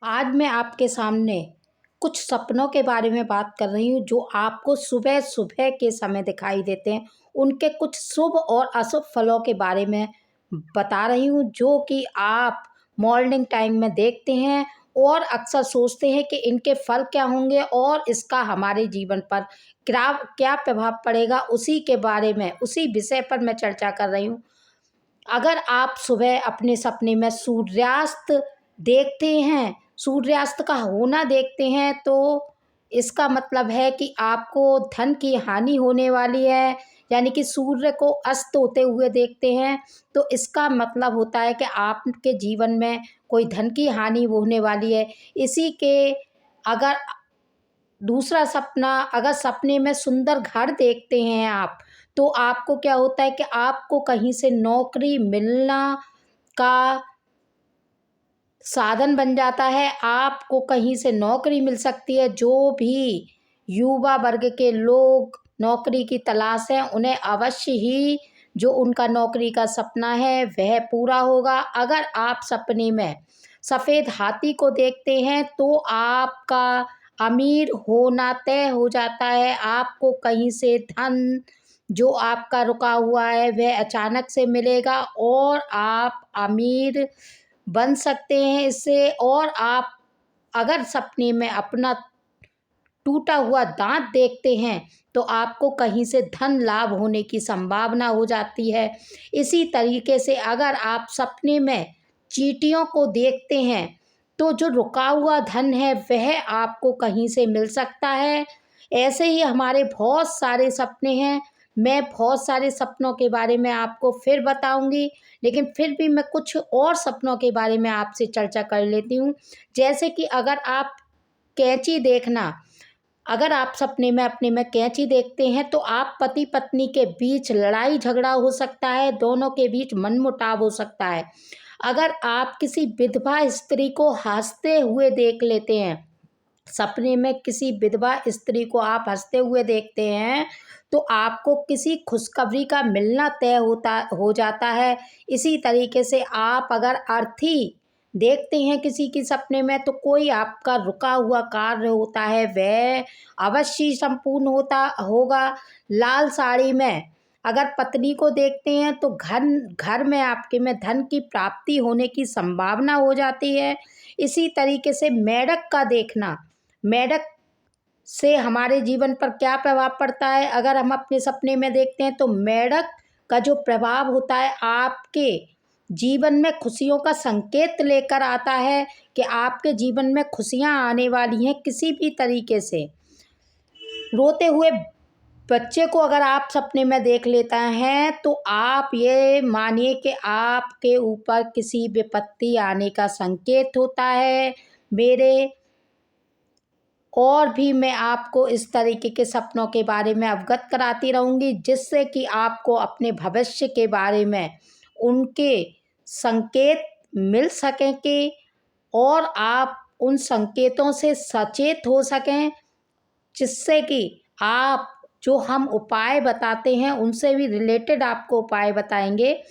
आज मैं आपके सामने कुछ सपनों के बारे में बात कर रही हूँ जो आपको सुबह सुबह के समय दिखाई देते हैं। उनके कुछ शुभ और अशुभ फलों के बारे में बता रही हूँ जो कि आप मॉर्निंग टाइम में देखते हैं और अक्सर सोचते हैं कि इनके फल क्या होंगे और इसका हमारे जीवन पर क्या क्या प्रभाव पड़ेगा। उसी के बारे में उसी विषय पर मैं चर्चा कर रही हूँ। अगर आप सुबह अपने सपने में सूर्यास्त देखते हैं, सूर्यास्त का होना देखते हैं, तो इसका मतलब है कि आपको धन की हानि होने वाली है। यानी कि सूर्य को अस्त होते हुए देखते हैं तो इसका मतलब होता है कि आपके जीवन में कोई धन की हानि होने वाली है। इसी के अगर दूसरा सपना, अगर सपने में सुंदर घर देखते हैं आप, तो आपको क्या होता है कि आपको कहीं से नौकरी मिलना का साधन बन जाता है। आपको कहीं से नौकरी मिल सकती है। जो भी युवा वर्ग के लोग नौकरी की तलाश है, उन्हें अवश्य ही जो उनका नौकरी का सपना है वह पूरा होगा। अगर आप सपने में सफ़ेद हाथी को देखते हैं तो आपका अमीर होना तय हो जाता है। आपको कहीं से धन जो आपका रुका हुआ है वह अचानक से मिलेगा और आप अमीर बन सकते हैं इससे। और आप अगर सपने में अपना टूटा हुआ दांत देखते हैं तो आपको कहीं से धन लाभ होने की संभावना हो जाती है। इसी तरीके से अगर आप सपने में चींटियों को देखते हैं तो जो रुका हुआ धन है वह आपको कहीं से मिल सकता है। ऐसे ही हमारे बहुत सारे सपने हैं। मैं बहुत सारे सपनों के बारे में आपको फिर बताऊंगी, लेकिन फिर भी मैं कुछ और सपनों के बारे में आपसे चर्चा कर लेती हूँ। जैसे कि अगर आप कैंची देखना, अगर आप सपने में अपने में कैंची देखते हैं तो आप पति पत्नी के बीच लड़ाई झगड़ा हो सकता है, दोनों के बीच मनमुटाव हो सकता है। अगर आप किसी विधवा स्त्री को हंसते हुए देख लेते हैं, सपने में किसी विधवा स्त्री को आप हंसते हुए देखते हैं तो आपको किसी खुशखबरी का मिलना तय हो जाता है। इसी तरीके से आप अगर अर्थी देखते हैं किसी के सपने में तो कोई आपका रुका हुआ कार्य होता है वह अवश्य ही संपूर्ण होता होगा। लाल साड़ी में अगर पत्नी को देखते हैं तो घर घर में आपके में धन की प्राप्ति होने की संभावना हो जाती है। इसी तरीके से मेढक का देखना, मेढक से हमारे जीवन पर क्या प्रभाव पड़ता है अगर हम अपने सपने में देखते हैं तो मेढक का जो प्रभाव होता है आपके जीवन में खुशियों का संकेत लेकर आता है कि आपके जीवन में खुशियां आने वाली हैं किसी भी तरीके से। रोते हुए बच्चे को अगर आप सपने में देख लेता हैं तो आप ये मानिए कि आपके ऊपर किसी विपत्ति आने का संकेत होता है। मेरे और भी मैं आपको इस तरीके के सपनों के बारे में अवगत कराती रहूँगी जिससे कि आपको अपने भविष्य के बारे में उनके संकेत मिल सकें कि और आप उन संकेतों से सचेत हो सकें, जिससे कि आप जो हम उपाय बताते हैं उनसे भी रिलेटेड आपको उपाय बताएंगे।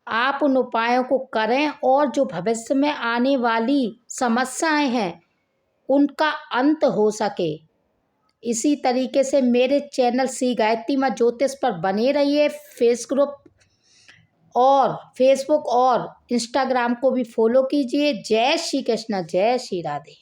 आप उन उपायों को करें और जो भविष्य में आने वाली समस्याएं हैं उनका अंत हो सके। इसी तरीके से मेरे चैनल श्री गायत्री माँ ज्योतिष पर बने रहिए। फेसबुक और इंस्टाग्राम को भी फॉलो कीजिए। जय श्री कृष्ण, जय श्री राधे।